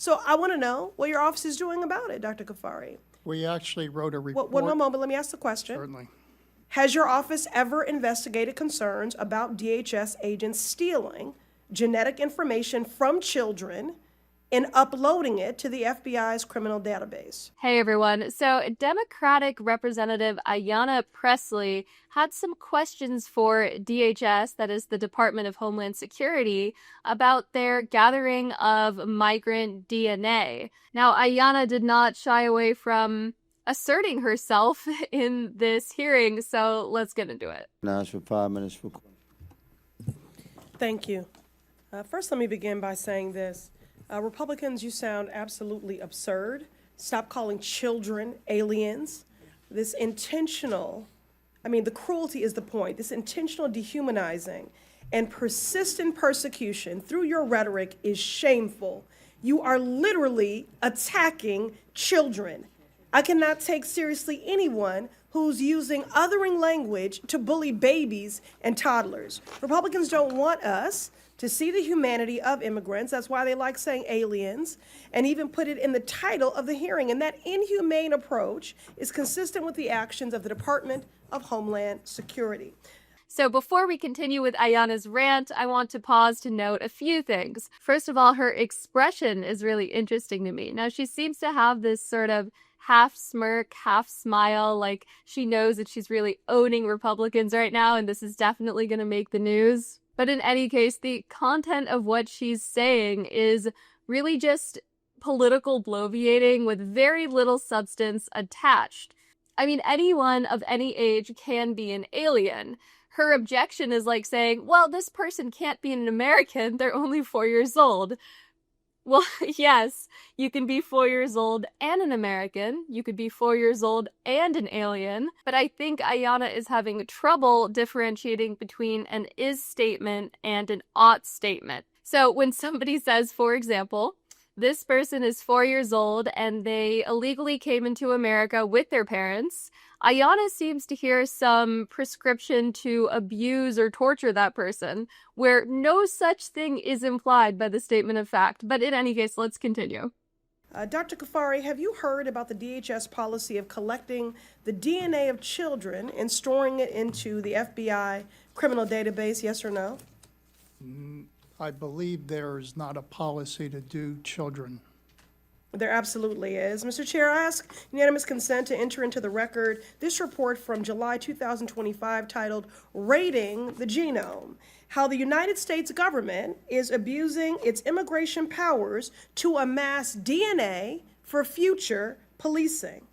So I want to know what your office is doing about it, Dr. Kafari. We actually wrote a report. One moment, let me ask the question. Certainly. Has your office ever investigated concerns about DHS agents stealing genetic information from children and uploading it to the FBI's criminal database? Hey everyone. So Democratic Representative Ayanna Pressley had some questions for DHS, that is the Department of Homeland Security, about their gathering of migrant DNA. Now, Ayanna did not shy away from asserting herself in this hearing, so let's get into it. Now it's for 5 minutes for. Thank you. First, let me begin by saying this. Republicans, you sound absolutely absurd. Stop calling children aliens. This intentional, the cruelty is the point. This intentional dehumanizing and persistent persecution through your rhetoric is shameful. You are literally attacking children. I cannot take seriously anyone who's using othering language to bully babies and toddlers. Republicans don't want us to see the humanity of immigrants. That's why they like saying aliens, and even put it in the title of the hearing. And that inhumane approach is consistent with the actions of the Department of Homeland Security. So before we continue with Ayanna's rant, I want to pause to note a few things. First of all, her expression is really interesting to me. Now, she seems to have this sort of half smirk, half smile, like she knows that she's really owning Republicans right now, and this is definitely going to make the news. But in any case, the content of what she's saying is really just political bloviating with very little substance attached. Anyone of any age can be an alien. Her objection is like saying, well, this person can't be an American, they're only 4 years old. Well, yes, you can be 4 years old and an American. You could be 4 years old and an alien. But I think Ayanna is having trouble differentiating between an is statement and an ought statement. So when somebody says, for example, this person is 4 years old and they illegally came into America with their parents, Ayanna seems to hear some prescription to abuse or torture that person, where no such thing is implied by the statement of fact. But in any case, let's continue. Dr. Kafari, have you heard about the DHS policy of collecting the DNA of children and storing it into the FBI criminal database, yes or no? I believe there is not a policy to do children. There absolutely is. Mr. Chair, I ask unanimous consent to enter into the record this report from July 2025 titled Raiding the Genome: How the United States Government is Abusing Its Immigration Powers to Amass DNA for Future Policing.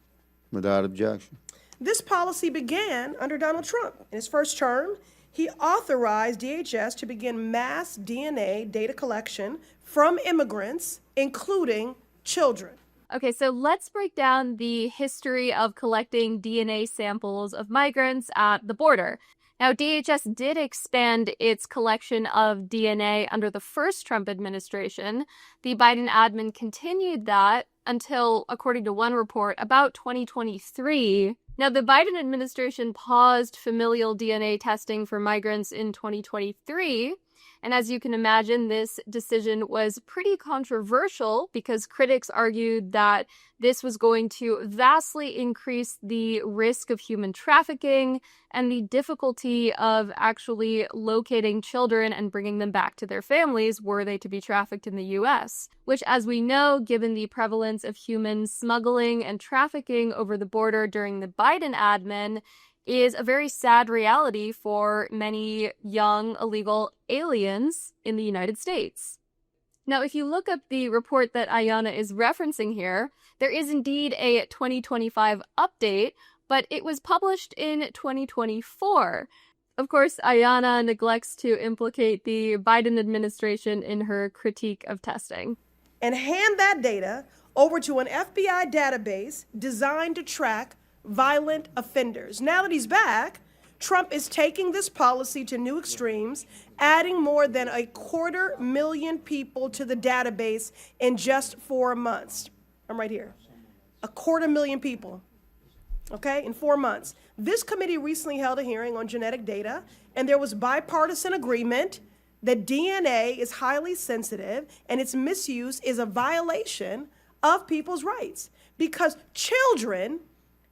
Without objection. This policy began under Donald Trump. In his first term, he authorized DHS to begin mass DNA data collection from immigrants, including children. Okay, so let's break down the history of collecting DNA samples of migrants at the border. Now, DHS did expand its collection of DNA under the first Trump administration. The Biden admin continued that until, according to one report, about 2023. Now, the Biden administration paused familial DNA testing for migrants in 2023. And as you can imagine, this decision was pretty controversial because critics argued that this was going to vastly increase the risk of human trafficking and the difficulty of actually locating children and bringing them back to their families were they to be trafficked in the U.S., which, as we know, given the prevalence of human smuggling and trafficking over the border during the Biden admin, is a very sad reality for many young illegal aliens in the United States. Now, if you look up the report that Ayanna is referencing here, there is indeed a 2025 update, but it was published in 2024. Of course, Ayanna neglects to implicate the Biden administration in her critique of testing. And hand that data over to an FBI database designed to track violent offenders. Now that he's back, Trump is taking this policy to new extremes, adding more than 250,000 people to the database in just 4 months. I'm right here. 250,000 people, okay, in 4 months. This committee recently held a hearing on genetic data, and there was bipartisan agreement that DNA is highly sensitive and its misuse is a violation of people's rights because children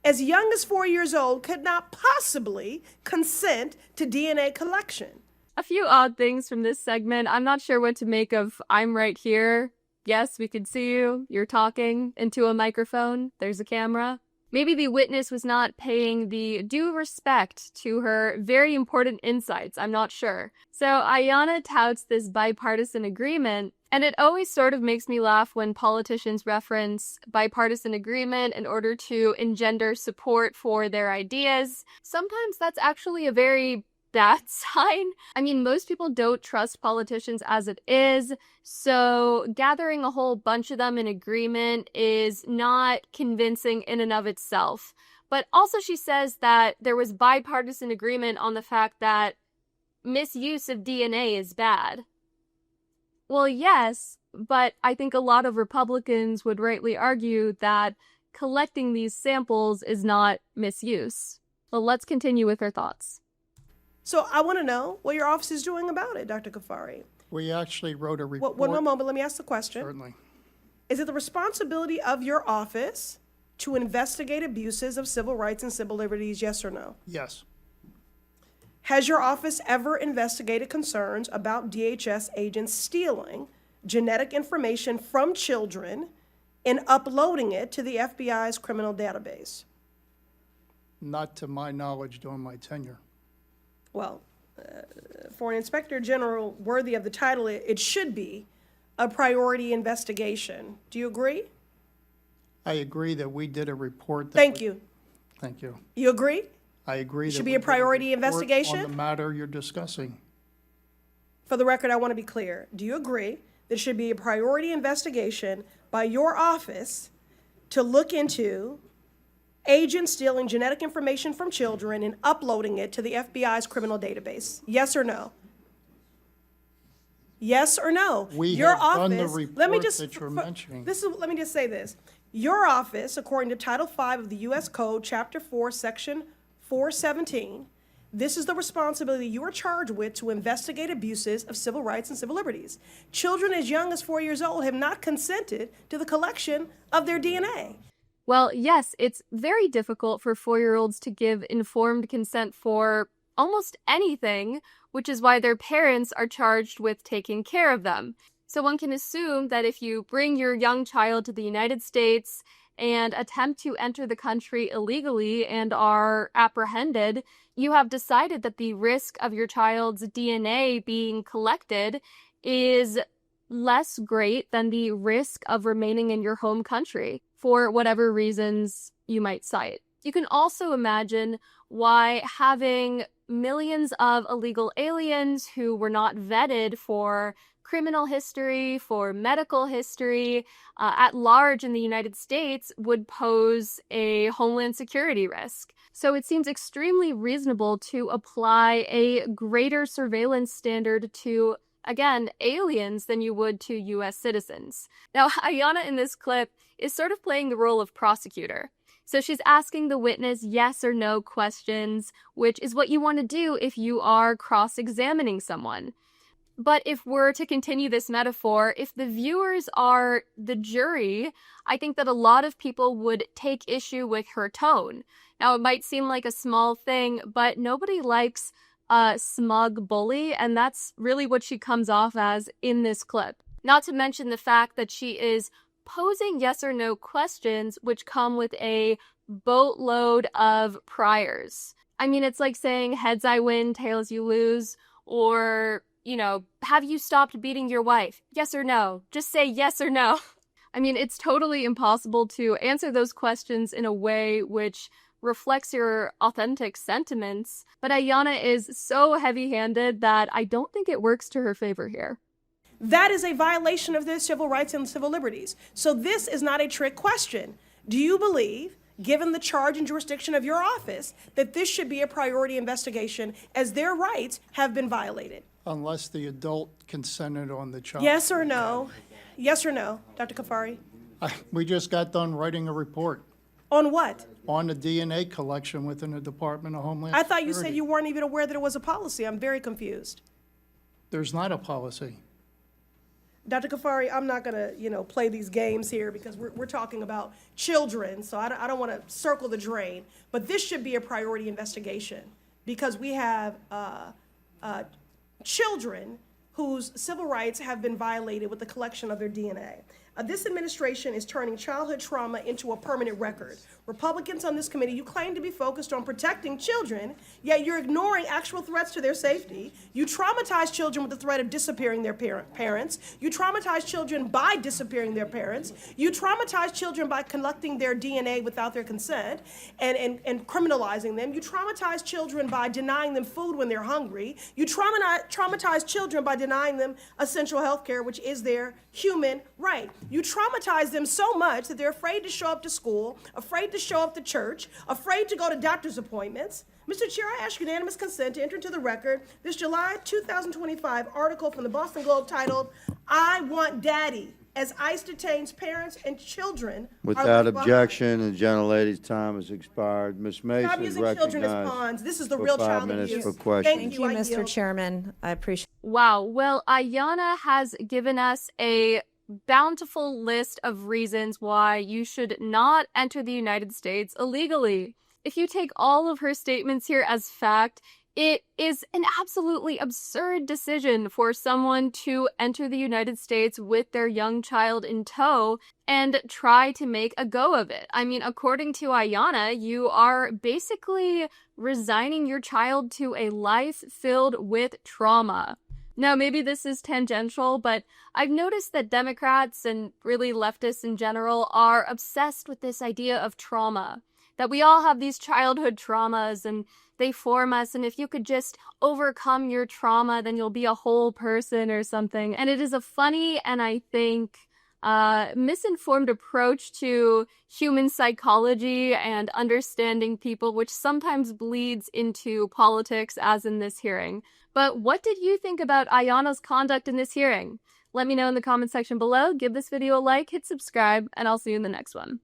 as young as 4 years old could not possibly consent to DNA collection. A few odd things from this segment. I'm not sure what to make of "I'm right here." Yes, we could see you. You're talking into a microphone. There's a camera. Maybe the witness was not paying the due respect to her very important insights. I'm not sure. So Ayanna touts this bipartisan agreement, and it always sort of makes me laugh when politicians reference bipartisan agreement in order to engender support for their ideas. Sometimes that's actually a very bad sign. I mean, most people don't trust politicians as it is, so gathering a whole bunch of them in agreement is not convincing in and of itself. But also she says that there was bipartisan agreement on the fact that misuse of DNA is bad. Well, yes, but I think a lot of Republicans would rightly argue that collecting these samples is not misuse. Well, let's continue with her thoughts. So I want to know what your office is doing about it, Dr. Kafari. We actually wrote a report. One moment, let me ask the question. Certainly. Is it the responsibility of your office to investigate abuses of civil rights and civil liberties, yes or no? Yes. Has your office ever investigated concerns about DHS agents stealing genetic information from children and uploading it to the FBI's criminal database? Not to my knowledge during my tenure. Well, for an inspector general worthy of the title, it should be a priority investigation. Do you agree? I agree that we did a report. Thank you. Thank you. You agree? I agree. Should that be we a did priority report investigation? on the matter you're discussing. For the record, I want to be clear. Do you agree there should be a priority investigation by your office to look into agents stealing genetic information from children and uploading it to the FBI's criminal database? Yes or no? Yes or no? We Your have done the office- report let me just- that you're mentioning. Let me just say this. Your office, according to Title V of the U.S. Code, Chapter 4, Section 417, this is the responsibility you are charged with to investigate abuses of civil rights and civil liberties. Children as young as 4 years old have not consented to the collection of their DNA. Well, yes, it's very difficult for 4-year-olds to give informed consent for almost anything, which is why their parents are charged with taking care of them. So one can assume that if you bring your young child to the United States and attempt to enter the country illegally and are apprehended, you have decided that the risk of your child's DNA being collected is less great than the risk of remaining in your home country for whatever reasons you might cite. You can also imagine why having millions of illegal aliens who were not vetted for criminal history, for medical history, at large in the United States would pose a homeland security risk. So it seems extremely reasonable to apply a greater surveillance standard to, again, aliens than you would to U.S. citizens. Now, Ayanna in this clip is sort of playing the role of prosecutor. So she's asking the witness yes or no questions, which is what you want to do if you are cross-examining someone. But if we're to continue this metaphor, if the viewers are the jury, I think that a lot of people would take issue with her tone. Now, it might seem like a small thing, but nobody likes a smug bully, and that's really what she comes off as in this clip. Not to mention the fact that she is posing yes or no questions, which come with a boatload of priors. I mean, it's like saying heads I win, tails you lose, or, you know, have you stopped beating your wife? Yes or no? Just say yes or no. I mean, it's totally impossible to answer those questions in a way which reflects your authentic sentiments, but Ayanna is so heavy-handed that I don't think it works to her favor here. That is a violation of their civil rights and civil liberties. So this is not a trick question. Do you believe, given the charge and jurisdiction of your office, that this should be a priority investigation as their rights have been violated? Unless the adult consented on the child. Yes or no? Yes or no, Dr. Kafari? We just got done writing a report On what? on the DNA collection within the Department of Homeland I Security. thought you said you weren't even aware that it was a policy. I'm very confused. There's not a policy. Dr. Kafari, I'm not gonna, play these games here because we're talking about children, so I don't wanna circle the drain. But this should be a priority investigation because we have children whose civil rights have been violated with the collection of their DNA. This administration is turning childhood trauma into a permanent record. Republicans on this committee, you claim to be focused on protecting children, yet you're ignoring actual threats to their safety. You traumatize children with the threat of disappearing their parents. You traumatize children by disappearing their parents. You traumatize children by collecting their DNA without their consent and criminalizing them. You traumatize children by denying them food when they're hungry. You traumatize children by denying them essential health care, which is their human right. You traumatize them so much that they're afraid to show up to school, afraid to show up to church, afraid to go to doctor's appointments. Mr. Chair, I ask unanimous consent to enter into the record this July 2025 article from the Boston Globe titled, "I Want Daddy," as ICE detains parents and children. Without objection, the gentlelady's time has expired. Ms. Mason Stop is using children as recognized pawns. This is the for real 5 child minutes abuse. for questions. Thank Thank you, I Mr. yield. Chairman. I appreciate. Wow. Well, Ayanna has given us a bountiful list of reasons why you should not enter the United States illegally. If you take all of her statements here as fact, it is an absolutely absurd decision for someone to enter the United States with their young child in tow and try to make a go of it. I mean, according to Ayanna, you are basically resigning your child to a life filled with trauma. Now, maybe this is tangential, but I've noticed that Democrats and really leftists in general are obsessed with this idea of trauma. That we all have these childhood traumas and they form us, and if you could just overcome your trauma, then you'll be a whole person or something. And it is a funny and I think misinformed approach to human psychology and understanding people, which sometimes bleeds into politics, as in this hearing. But what did you think about Ayanna's conduct in this hearing? Let me know in the comment section below, give this video a like, hit subscribe, and I'll see you in the next one.